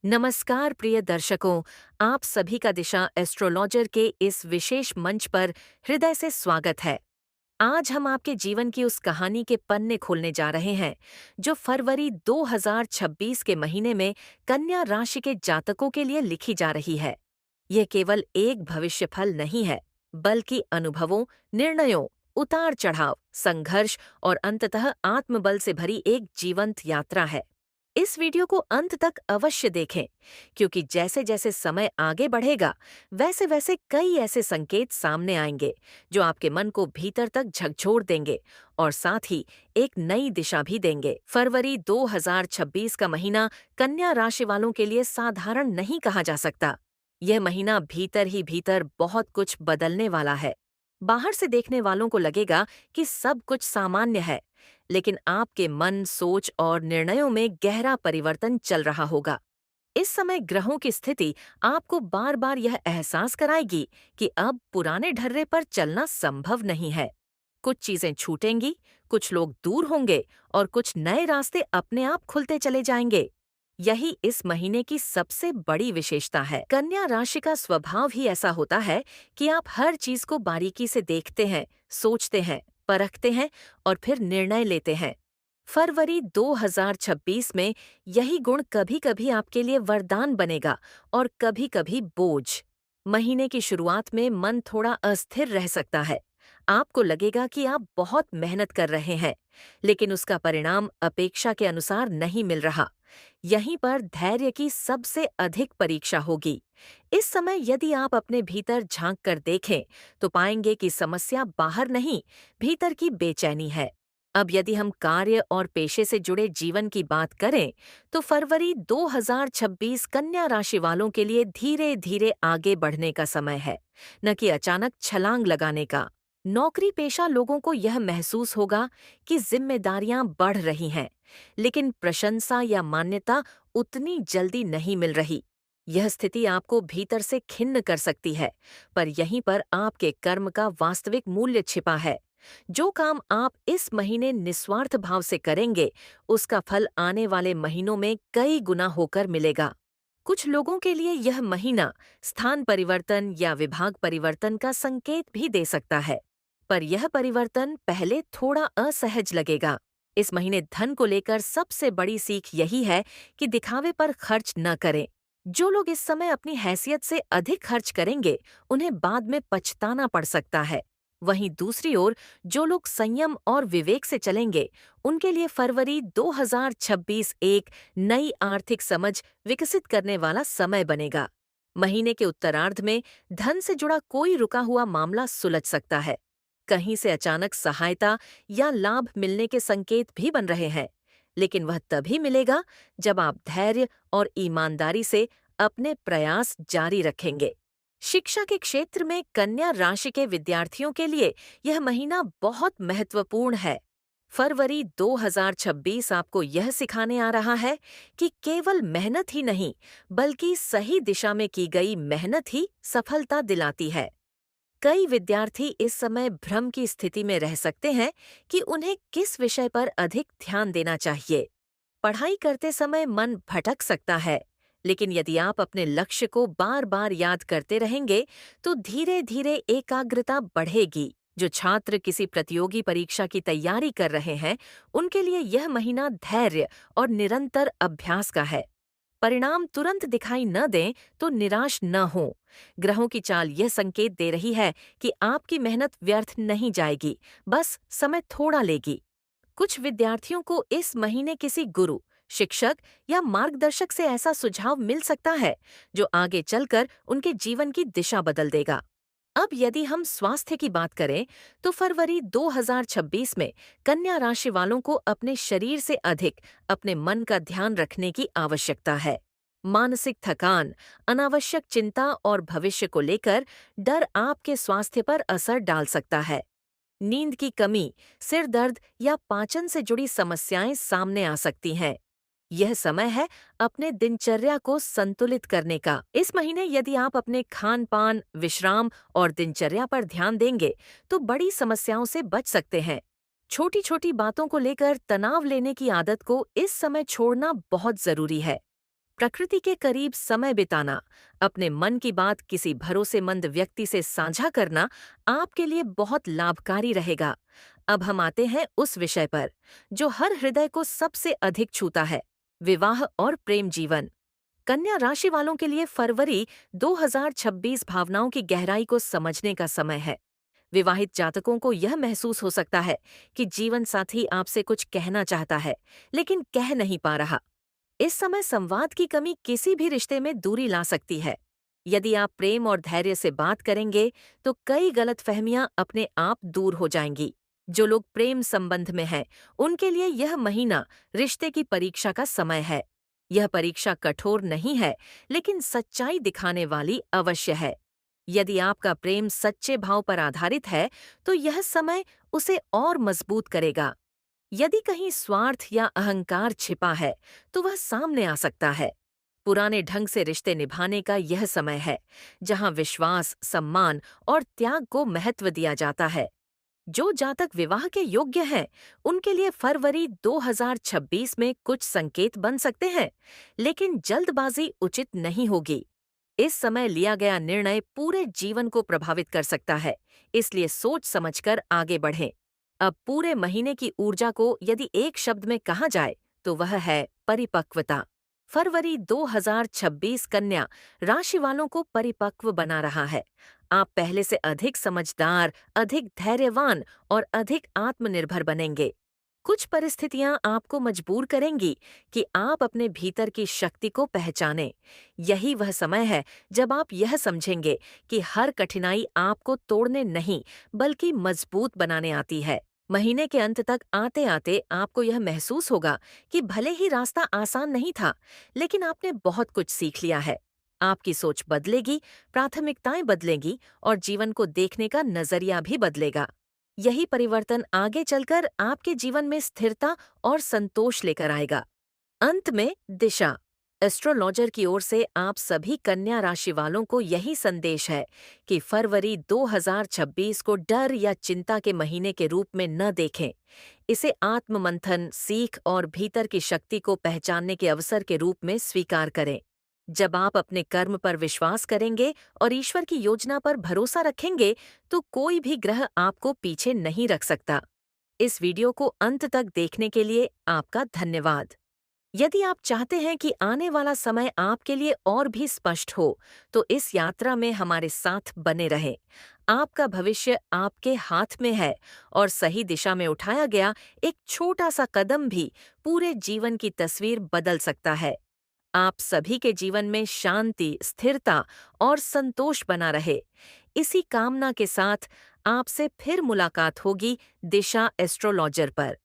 नमस्कार प्रिय दर्शकों, आप सभी का दिशा एस्ट्रोलॉजर के इस विशेष मंच पर हृदय से स्वागत है। आज हम आपके जीवन की उस कहानी के पन्ने खोलने जा रहे हैं, जो फरवरी 2026 के महीने में कन्या राशि के जातकों के लिए लिखी जा रही है। यह केवल एक भविष्यफल नहीं है, बल्कि अनुभवों, निर्णयों, उतार-चढ़ाव, संघर्ष और अंततः आत्मबल से भरी एक जीवंत यात्रा है। इस वीडियो को अंत तक अवश्य देखें, क्योंकि जैसे जैसे समय आगे बढ़ेगा, वैसे वैसे कई ऐसे संकेत सामने आएंगे जो आपके मन को भीतर तक झकझोर देंगे और साथ ही एक नई दिशा भी देंगे। फरवरी 2026 का महीना कन्या राशि वालों के लिए साधारण नहीं कहा जा सकता। यह महीना भीतर ही भीतर बहुत कुछ बदलने वाला है। बाहर से देखने वालों को लगेगा कि सब कुछ सामान्य है, लेकिन आपके मन, सोच और निर्णयों में गहरा परिवर्तन चल रहा होगा। इस समय ग्रहों की स्थिति आपको बार बार यह एहसास कराएगी कि अब पुराने ढर्रे पर चलना संभव नहीं है। कुछ चीजें छूटेंगी, कुछ लोग दूर होंगे और कुछ नए रास्ते अपने आप खुलते चले जाएंगे। यही इस महीने की सबसे बड़ी विशेषता है। कन्या राशि का स्वभाव ही ऐसा होता है कि आप हर चीज को बारीकी से देखते हैं, सोचते हैं, परखते हैं और फिर निर्णय लेते हैं। फरवरी 2026 में यही गुण कभी-कभी आपके लिए वरदान बनेगा और कभी-कभी बोझ। महीने की शुरुआत में मन थोड़ा अस्थिर रह सकता है। आपको लगेगा कि आप बहुत मेहनत कर रहे हैं, लेकिन उसका परिणाम अपेक्षा के अनुसार नहीं मिल रहा। यहीं पर धैर्य की सबसे अधिक परीक्षा होगी। इस समय यदि आप अपने भीतर झांक कर देखें, तो पाएंगे कि समस्या बाहर नहीं, भीतर की बेचैनी है। अब यदि हम कार्य और पेशे से जुड़े जीवन की बात करें, तो फरवरी 2026 कन्या राशि वालों के लिए धीरे धीरे आगे बढ़ने का समय है, न कि अचानक छलांग लगाने का। नौकरी पेशा लोगों को यह महसूस होगा कि जिम्मेदारियां बढ़ रही हैं, लेकिन प्रशंसा या मान्यता उतनी जल्दी नहीं मिल रही। यह स्थिति आपको भीतर से खिन्न कर सकती है, पर यहीं पर आपके कर्म का वास्तविक मूल्य छिपा है। जो काम आप इस महीने निस्वार्थ भाव से करेंगे, उसका फल आने वाले महीनों में कई गुना होकर मिलेगा। कुछ लोगों के लिए यह महीना स्थान परिवर्तन या विभाग परिवर्तन का संकेत भी दे सकता है, पर यह परिवर्तन पहले थोड़ा असहज लगेगा। इस महीने धन को लेकर सबसे बड़ी सीख यही है कि दिखावे पर खर्च न करें। जो लोग इस समय अपनी हैसियत से अधिक खर्च करेंगे, उन्हें बाद में पछताना पड़ सकता है। वहीं दूसरी ओर जो लोग संयम और विवेक से चलेंगे, उनके लिए फरवरी 2026 एक नई आर्थिक समझ विकसित करने वाला समय बनेगा। महीने के उत्तरार्ध में धन से जुड़ा कोई रुका हुआ मामला सुलझ सकता है। कहीं से अचानक सहायता या लाभ मिलने के संकेत भी बन रहे हैं, लेकिन वह तभी मिलेगा जब आप धैर्य और ईमानदारी से अपने प्रयास जारी रखेंगे। शिक्षा के क्षेत्र में कन्या राशि के विद्यार्थियों के लिए यह महीना बहुत महत्वपूर्ण है। फरवरी 2026 आपको यह सिखाने आ रहा है कि केवल मेहनत ही नहीं, बल्कि सही दिशा में की गई मेहनत ही सफलता दिलाती है। कई विद्यार्थी इस समय भ्रम की स्थिति में रह सकते हैं कि उन्हें किस विषय पर अधिक ध्यान देना चाहिए। पढ़ाई करते समय मन भटक सकता है, लेकिन यदि आप अपने लक्ष्य को बार बार याद करते रहेंगे, तो धीरे धीरे एकाग्रता बढ़ेगी। जो छात्र किसी प्रतियोगी परीक्षा की तैयारी कर रहे हैं, उनके लिए यह महीना धैर्य और निरंतर अभ्यास का है। परिणाम तुरंत दिखाई न दें तो निराश न हो। ग्रहों की चाल यह संकेत दे रही है कि आपकी मेहनत व्यर्थ नहीं जाएगी, बस समय थोड़ा लेगी। कुछ विद्यार्थियों को इस महीने किसी गुरु, शिक्षक या मार्गदर्शक से ऐसा सुझाव मिल सकता है जो आगे चलकर उनके जीवन की दिशा बदल देगा। अब यदि हम स्वास्थ्य की बात करें, तो फरवरी 2026 में कन्या राशि वालों को अपने शरीर से अधिक अपने मन का ध्यान रखने की आवश्यकता है। मानसिक थकान, अनावश्यक चिंता और भविष्य को लेकर डर आपके स्वास्थ्य पर असर डाल सकता है। नींद की कमी, सिर दर्द या पाचन से जुड़ी समस्याएं सामने आ सकती हैं। यह समय है अपने दिनचर्या को संतुलित करने का। इस महीने यदि आप अपने खान पान, विश्राम और दिनचर्या पर ध्यान देंगे, तो बड़ी समस्याओं से बच सकते हैं। छोटी छोटी बातों को लेकर तनाव लेने की आदत को इस समय छोड़ना बहुत जरूरी है। प्रकृति के करीब समय बिताना, अपने मन की बात किसी भरोसेमंद व्यक्ति से साझा करना आपके लिए बहुत लाभकारी रहेगा। अब हम आते हैं उस विषय पर जो हर हृदय को सबसे अधिक छूता है, विवाह और प्रेम जीवन। कन्या राशि वालों के लिए फरवरी 2026 भावनाओं की गहराई को समझने का समय है। विवाहित जातकों को यह महसूस हो सकता है कि जीवन साथी आपसे कुछ कहना चाहता है, लेकिन कह नहीं पा रहा। इस समय संवाद की कमी किसी भी रिश्ते में दूरी ला सकती है। यदि आप प्रेम और धैर्य से बात करेंगे, तो कई गलतफहमियां अपने आप दूर हो जाएंगी। जो लोग प्रेम संबंध में हैं, उनके लिए यह महीना रिश्ते की परीक्षा का समय है। यह परीक्षा कठोर नहीं है, लेकिन सच्चाई दिखाने वाली अवश्य है। यदि आपका प्रेम सच्चे भाव पर आधारित है, तो यह समय उसे और मजबूत करेगा। यदि कहीं स्वार्थ या अहंकार छिपा है, तो वह सामने आ सकता है। पुराने ढंग से रिश्ते निभाने का यह समय है, जहां विश्वास, सम्मान और त्याग को महत्व दिया जाता है। जो जातक विवाह के योग्य हैं, उनके लिए फरवरी 2026 में कुछ संकेत बन सकते हैं, लेकिन जल्दबाजी उचित नहीं होगी। इस समय लिया गया निर्णय पूरे जीवन को प्रभावित कर सकता है, इसलिए सोच समझकर आगे बढ़ें। अब पूरे महीने की ऊर्जा को यदि एक शब्द में कहा जाए, तो वह है परिपक्वता। फरवरी 2026 कन्या राशि वालों को परिपक्व बना रहा है। आप पहले से अधिक समझदार, अधिक धैर्यवान और अधिक आत्मनिर्भर बनेंगे। कुछ परिस्थितियां आपको मजबूर करेंगी कि आप अपने भीतर की शक्ति को पहचानें। यही वह समय है जब आप यह समझेंगे कि हर कठिनाई आपको तोड़ने नहीं, बल्कि मजबूत बनाने आती है। महीने के अंत तक आते आते आपको यह महसूस होगा कि भले ही रास्ता आसान नहीं था, लेकिन आपने बहुत कुछ सीख लिया है। आपकी सोच बदलेगी, प्राथमिकताएं बदलेंगी और जीवन को देखने का नजरिया भी बदलेगा। यही परिवर्तन आगे चलकर आपके जीवन में स्थिरता और संतोष लेकर आएगा। अंत में दिशा। एस्ट्रोलॉजर की ओर से आप सभी कन्या राशि वालों को यही संदेश है कि फरवरी 2026 को डर या चिंता के महीने के रूप में न देखें। इसे आत्ममंथन, सीख और भीतर की शक्ति को पहचानने के अवसर के रूप में स्वीकार करें। जब आप अपने कर्म पर विश्वास करेंगे और ईश्वर की योजना पर भरोसा रखेंगे, तो कोई भी ग्रह आपको पीछे नहीं रख सकता। इस वीडियो को अंत तक देखने के लिए आपका धन्यवाद। यदि आप चाहते हैं कि आने वाला समय आपके लिए और भी स्पष्ट हो, तो इस यात्रा में हमारे साथ बने रहें। आपका भविष्य आपके हाथ में है और सही दिशा में उठाया गया एक छोटा सा कदम भी पूरे जीवन की तस्वीर बदल सकता है। आप सभी के जीवन में शांति, स्थिरता और संतोष बना रहे। इसी कामना के साथ आपसे फिर मुलाकात होगी दिशा एस्ट्रोलॉजर पर।